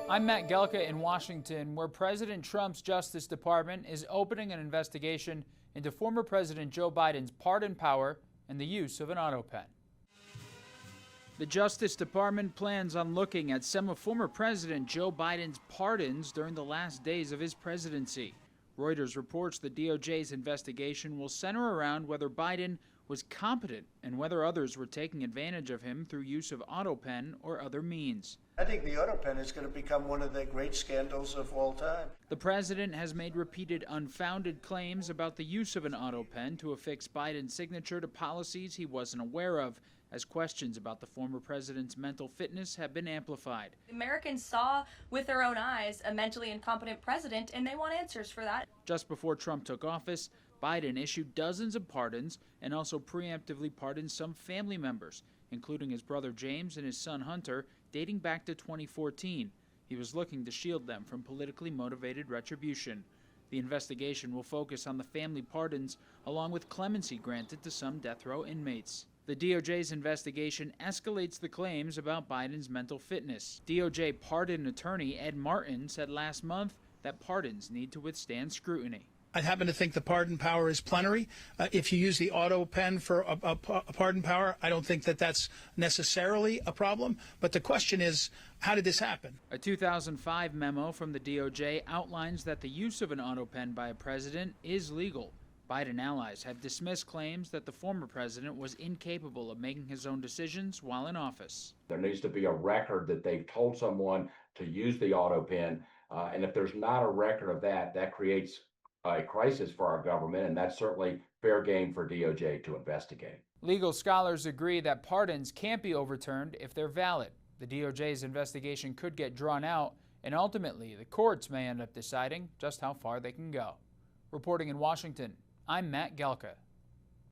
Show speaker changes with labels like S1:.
S1: I'm Matt Gelka in Washington, where President Trump's Justice Department is opening an investigation into former President Joe Biden's pardon power and the use of an autopen. The Justice Department plans on looking at some of former President Joe Biden's pardons during the last days of his presidency. Reuters reports the DOJ's investigation will center around whether Biden was competent and whether others were taking advantage of him through use of autopen or other means.
S2: I think the autopen is going to become one of the great scandals of all time.
S1: The president has made repeated unfounded claims about the use of an autopen to affix Biden's signature to policies he wasn't aware of, as questions about the former president's mental fitness have been amplified.
S3: Americans saw with their own eyes a mentally incompetent president, and they want answers for that.
S1: Just before Trump took office, Biden issued dozens of pardons and also preemptively pardoned some family members, including his brother James and his son Hunter, dating back to 2014. He was looking to shield them from politically motivated retribution. The investigation will focus on the family pardons, along with clemency granted to some death row inmates. The DOJ's investigation escalates the claims about Biden's mental fitness. DOJ pardon attorney Ed Martin said last month that pardons need to withstand scrutiny.
S4: I happen to think the pardon power is plenary. If you use the auto pen for a pardon power, I don't think that that's necessarily a problem. But the question is, how did this happen?
S1: A 2005 memo from the DOJ outlines that the use of an auto pen by a president is legal. Biden allies have dismissed claims that the former president was incapable of making his own decisions while in office.
S5: There needs to be a record that they've told someone to use the auto pen. And if there's not a record of that, that creates a crisis for our government, and that's certainly fair game for DOJ to investigate.
S1: Legal scholars agree that pardons can't be overturned if they're valid. The DOJ's investigation could get drawn out, and ultimately the courts may end up deciding just how far they can go. Reporting in Washington, I'm Matt Gelka.